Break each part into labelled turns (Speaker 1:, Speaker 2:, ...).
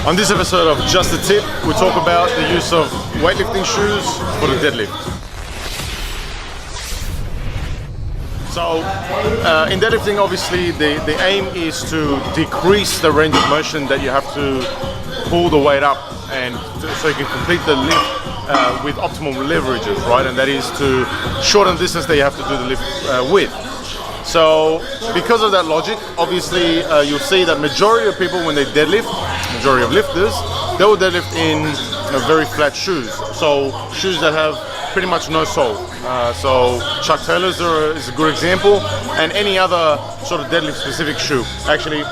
Speaker 1: On this episode of Just a Tip, we talk about the use of weightlifting shoes for the deadlift. So, in deadlifting, obviously, the aim is to decrease the range of motion that you have to pull the weight up, and so you can complete the lift with optimal leverages, right? And that is to shorten the distance that you have to do the lift with. So, because of that logic, obviously, you'll see that majority of people, when they deadlift, majority of lifters, they will deadlift in very flat shoes. So, shoes that have pretty much no sole. So, Chuck Taylor's is a good example, and any other sort of deadlift specific shoe. Actually,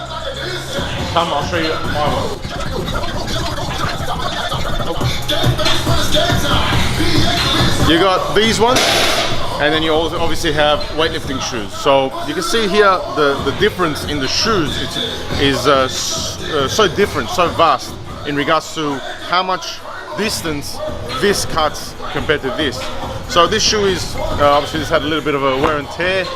Speaker 1: come, I'll show you my one. You got these ones, and then you also obviously have weightlifting shoes. So you can see here the difference in the shoes is so different, so vast in regards to how much distance this cuts compared to this. So this shoe is obviously it's had a little bit of a wear and tear.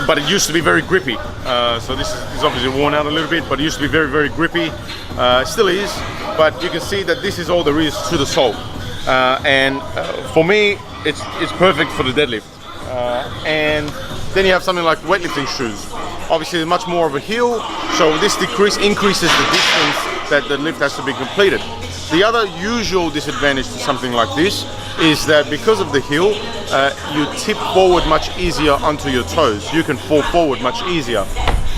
Speaker 1: But it used to be very grippy. So this is obviously worn out a little bit, but it used to be very, very grippy. Still is, but you can see that this is all there is to the sole. For me, it's perfect for the deadlift. And then you have something like weightlifting shoes. Obviously, much more of a heel, so this increases the distance that the lift has to be completed. The other usual disadvantage to something like this is that because of the heel, you tip forward much easier onto your toes. You can fall forward much easier.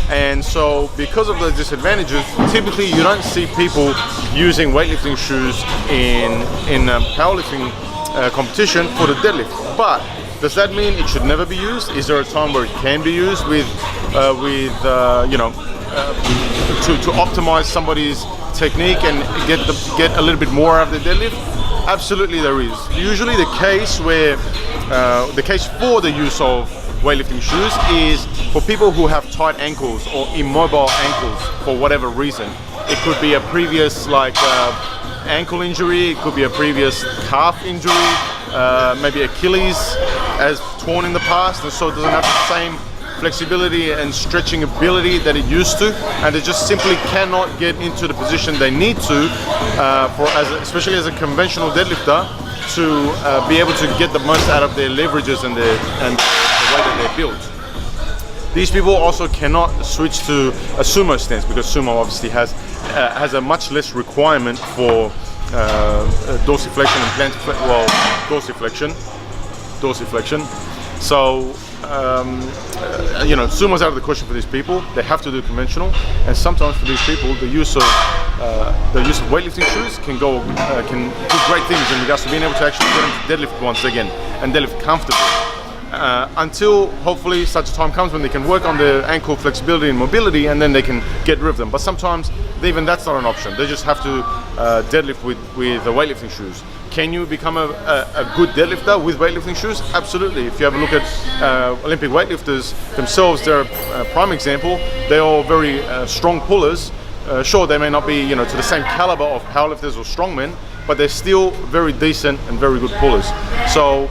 Speaker 1: And so because of those disadvantages, typically you don't see people using weightlifting shoes in powerlifting competition for the deadlift. But does that mean it should never be used? Is there a time where it can be used to optimize somebody's technique and get a little bit more out of the deadlift? Absolutely, there is. Usually, the case for the use of weightlifting shoes is for people who have tight ankles or immobile ankles for whatever reason. It could be a previous ankle injury. It could be a previous calf injury. Maybe Achilles has torn in the past, and so it doesn't have the same flexibility and stretching ability that it used to, and they just simply cannot get into the position they need to, especially as a conventional deadlifter, to be able to get the most out of their leverages and the way that they're built. These people also cannot switch to a sumo stance, because sumo obviously has a much less requirement for dorsiflexion and dorsiflexion. So sumo's out of the question for these people. They have to do conventional, and sometimes for these people, the use of weightlifting shoes can do great things in regards to being able to actually get them to deadlift once again and deadlift comfortably. Until hopefully such a time comes when they can work on their ankle flexibility and mobility, and then they can get rid of them. But sometimes even that's not an option. They just have to deadlift with the weightlifting shoes. Can you become a good deadlifter with weightlifting shoes? Absolutely. If you have a look at Olympic weightlifters themselves, they're a prime example. They're all very strong pullers. Sure, they may not be to the same caliber of powerlifters or strongmen, but they're still very decent and very good pullers. So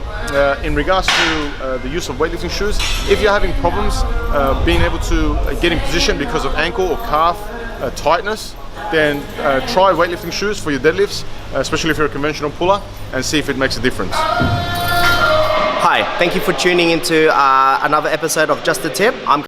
Speaker 1: in regards to the use of weightlifting shoes, if you're having problems being able to get in position because of ankle or calf tightness, then try weightlifting shoes for your deadlifts, especially if you're a conventional puller, and see if it makes a difference.
Speaker 2: Hi, thank you for tuning into another episode of Just a Tip. I'm